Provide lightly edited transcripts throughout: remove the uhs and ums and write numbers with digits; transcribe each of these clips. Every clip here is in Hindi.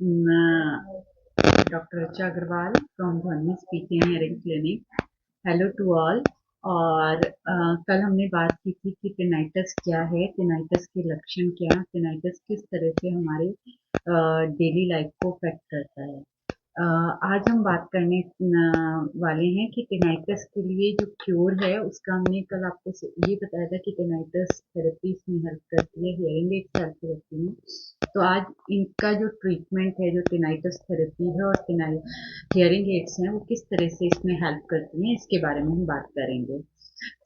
Dr. Richa Agarwal from Dhwani Speaking Hearing Clinic. Hello to all. और कल हमने बात की थी कि टिनाइटस क्या है, टिनाइटस के लक्षण क्या, टिनाइटस किस तरह से हमारे डेली लाइफ को अफेक्ट करता है। आज हम बात करने वाले हैं कि टिनाइटस के लिए जो क्योर है उसका। हमने कल आपको ये बताया था कि टिनाइटस थेरेपी इसमें हेल्प करती है, हियरिंग एड थेरेपी में। तो आज इनका जो ट्रीटमेंट है, जो टिनाइटस थेरेपी है और हियरिंग एड्स हैं, वो किस तरह से इसमें हेल्प करती हैं, इसके बारे में हम बात करेंगे।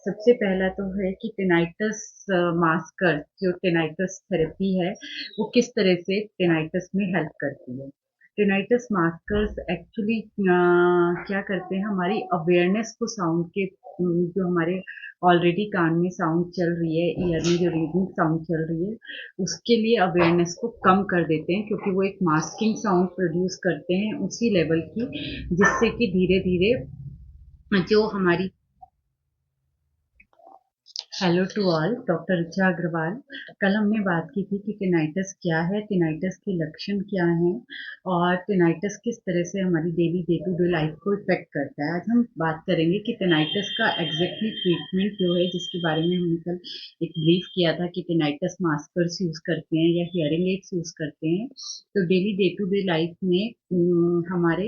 सबसे पहला तो है कि टिनाइटस मास्कर, जो टिनाइटस थेरेपी है, वो किस तरह से टिनाइटस में हेल्प करती है। टिनाइटस मास्कर्स एक्चुअली क्या करते हैं, हमारी अवेयरनेस को साउंड के जो हमारे ऑलरेडी कान में साउंड चल रही है, ईयर में जो रीडिंग साउंड चल रही है, उसके लिए अवेयरनेस को कम कर देते हैं, क्योंकि वो एक मास्किंग साउंड प्रोड्यूस करते हैं उसी लेवल की, जिससे कि धीरे धीरे जो हमारी। Hello to all, doctor Richa Agarwal. कल हमने बात की थी कि टिनाइटस क्या है, टिनाइटस के लक्षण क्या हैं और टिनाइटस किस तरह से हमारी daily day to day life को इफेक्ट करता है। आज हम बात करेंगे कि टिनाइटस का एग्जैक्टली ट्रीटमेंट जो है, जिसके बारे में हमने कल एक ब्रीफ किया था कि टिनाइटस मास्कर्स यूज करते हैं या हियरिंग एड्स यूज करते हैं। तो daily day to day life में हमारे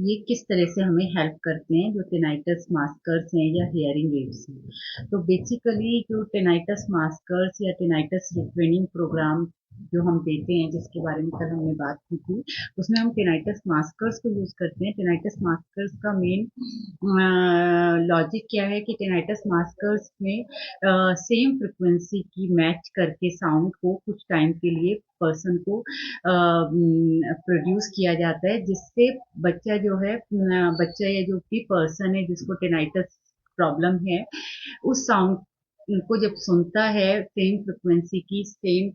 ये किस तरह से हमें हेल्प करते हैं, जो टिनाइटस मास्कर्स हैं या हियरिंग एड्स हैं। तो बेसिकली जो टिनाइटस मास्कर्स या टिनाइटस रिट्रेनिंग प्रोग्राम जो हम देते हैं, जिसके बारे में कल हमने बात की थी, उसमें हम टिनाइटस मास्कर्स को यूज करते हैं। टिनाइटस मास्कर्स का मेन लॉजिक क्या है कि टिनाइटस मास्कर्स में सेम फ्रिक्वेंसी की मैच करके साउंड को कुछ टाइम के लिए पर्सन को प्रोड्यूस किया जाता है, जिससे बच्चा जो है, बच्चा या जो भी पर्सन है जिसको टिनाइटस प्रॉब्लम है, उस साउंड को जब सुनता है, सेम फ्रिक्वेंसी की, सेम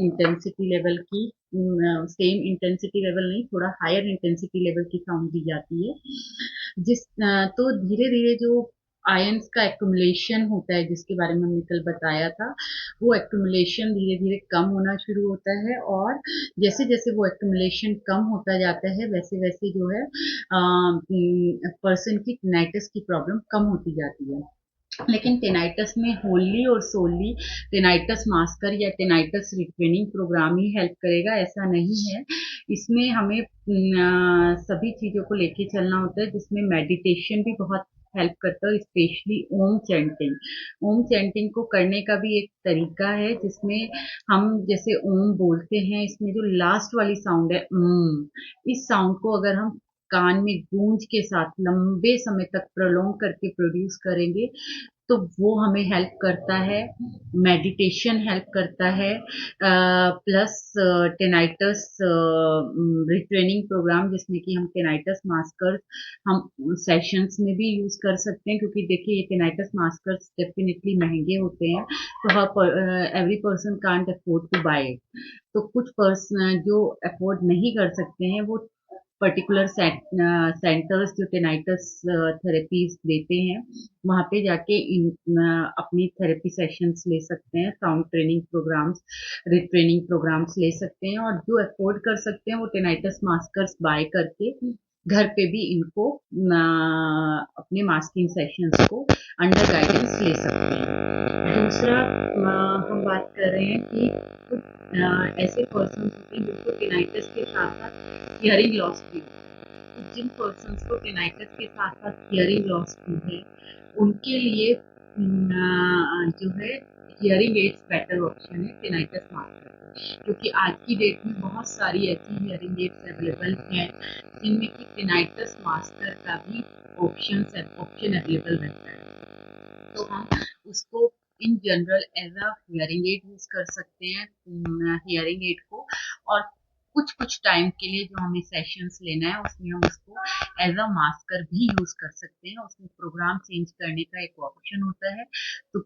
इंटेंसिटी लेवल की, सेम इंटेंसिटी लेवल नहीं, थोड़ा हायर इंटेंसिटी लेवल की साउंड दी जाती है। तो धीरे धीरे जो आयंस का एक्युमुलेशन होता है, जिसके बारे में हमने कल बताया था, वो एक्युमुलेशन धीरे धीरे कम होना शुरू होता है, और जैसे जैसे वो एक्युमुलेशन कम होता जाता है, वैसे वैसे जो है पर्सन की टिनाइटस की प्रॉब्लम कम होती जाती है। लेकिन टिनाइटस में होली और सोली टिनाइटस मास्कर या टिनाइटस रिट्रेनिंग प्रोग्राम ही हेल्प करेगा, ऐसा नहीं है। इसमें हमें सभी चीजों को लेके चलना होता है, जिसमें मेडिटेशन भी बहुत हेल्प करता है, स्पेशली ओम चैंटिंग। ओम चैंटिंग को करने का भी एक तरीका है, जिसमें हम जैसे ओम बोलते हैं, इसमें जो लास्ट वाली साउंड है इस साउंड को अगर हम कान में गूंज के साथ लंबे समय तक प्रलोंग करके प्रोड्यूस करेंगे, तो वो हमें हेल्प करता है। मेडिटेशन हेल्प करता है, प्लस टिनाइटस रिट्रेनिंग प्रोग्राम, जिसमें कि हम टिनाइटस मास्कर हम सेशंस में भी यूज कर सकते हैं, क्योंकि देखिए ये टिनाइटस मास्कर्स डेफिनेटली महंगे होते हैं, तो हर every person can't afford to buy it. तो कुछ पर्सन जो अफोर्ड नहीं कर सकते हैं, वो पर्टिकुलर सेंटर्स जो टिनाइटस थेरेपीज देते हैं, वहाँ पे जाके अपनी थेरेपी सेशंस ले सकते हैं, sound training programmes, retraining programmes ले सकते हैं, और जो अफोर्ड कर सकते हैं वो टिनाइटस मास्कर्स बाय करके घर पे भी इनको अपने मास्किंग सेशंस को अंडर गाइडेंस ले सकते हैं। दूसरा हम बात कर रहे हैं कि कुछ ऐसे पर्सन होते हैं जिनको टिनाइटस के साथ साथ हियरिंग लॉस भी होता है। तो जिन पर्सन को टिनाइटस के साथ साथ हियरिंग लॉस भी है, उनके लिए जो है हियरिंग एड्स बेटर ऑप्शन है टिनाइटस मास्कर, क्योंकि आज की डेट में बहुत सारी ऐसी हियरिंग एड्स अवेलेबल हैं जिनमें कि टिनाइटस मास्टर का भी ऑप्शन अवेलेबल रहता है। तो हम उसको in general as a hearing aid use कर सकते हैं, हियरिंग एड को। और कुछ कुछ टाइम के लिए जो हमें सेशंस लेना है, उसमें हम उसको एज अ मास्कर भी यूज कर सकते हैं। उसमें प्रोग्राम चेंज करने का एक ऑप्शन होता है। तो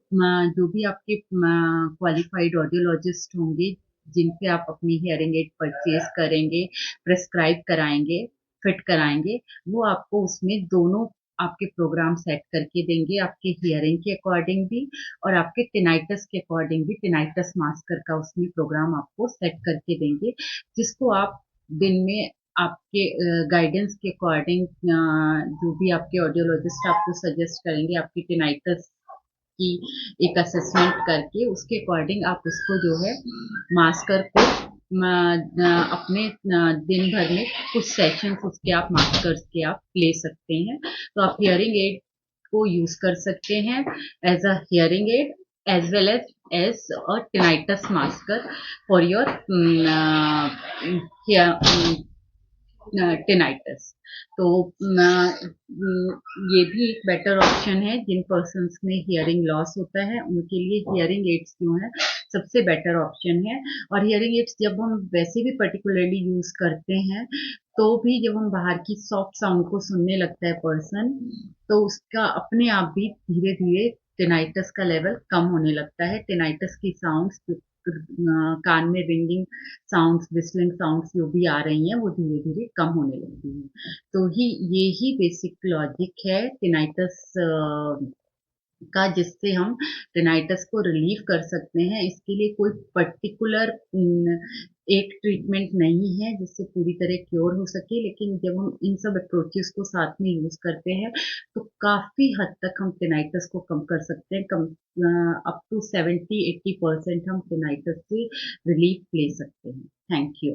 जो भी आपके क्वालिफाइड ऑडियोलॉजिस्ट होंगे, जिनसे आप अपनी हियरिंग एड परचेज करेंगे, प्रेस्क्राइब कराएंगे, फिट कराएंगे, वो आपको उसमें दोनों आपके प्रोग्राम सेट करके देंगे, आपके हियरिंग के अकॉर्डिंग भी और आपके टिनाइटस के अकॉर्डिंग भी। टिनाइटस मास्कर का उसमें प्रोग्राम आपको सेट करके देंगे, जिसको आप दिन में आपके गाइडेंस के अकॉर्डिंग जो भी आपके ऑडियोलॉजिस्ट आपको सजेस्ट करेंगे आपकी टिनाइटस की एक असेसमेंट करके उसके अकॉर्डिंग आप उसको जो है मास्कर को अपने दिन भर में कुछ सेशंस उसके आप मास्कर्स के आप ले सकते हैं। तो आप हियरिंग एड को यूज कर सकते हैं as a hearing aid as well as a tinnitus masker for your tinnitus. तो ये भी एक बेटर ऑप्शन है जिन पर्सन्स में हियरिंग लॉस होता है उनके लिए हियरिंग एड्स जो है सबसे बेटर ऑप्शन है। और हियरिंग एड्स जब हम वैसे भी पर्टिकुलरली यूज करते हैं तो भी जब हम बाहर की सॉफ्ट साउंड को सुनने लगता है पर्सन तो उसका अपने आप भी धीरे धीरे टिनाइटस का लेवल कम होने लगता है। टिनाइटस की साउंड्स कान में रिंगिंग साउंड्स विस्लिंग साउंड्स जो भी आ रही हैं वो धीरे धीरे कम होने लगती हैं। तो ये ही बेसिक लॉजिक है टिनाइटस का जिससे हम टिनाइटस को रिलीव कर सकते हैं। इसके लिए कोई पर्टिकुलर एक ट्रीटमेंट नहीं है जिससे पूरी तरह क्योर हो सके, लेकिन जब हम इन सब अप्रोचेस को साथ में यूज करते हैं तो काफी हद तक हम टिनाइटस को कम कर सकते हैं। कम अप टू 70-80% हम टिनाइटस से रिलीफ ले सकते हैं। Thank you.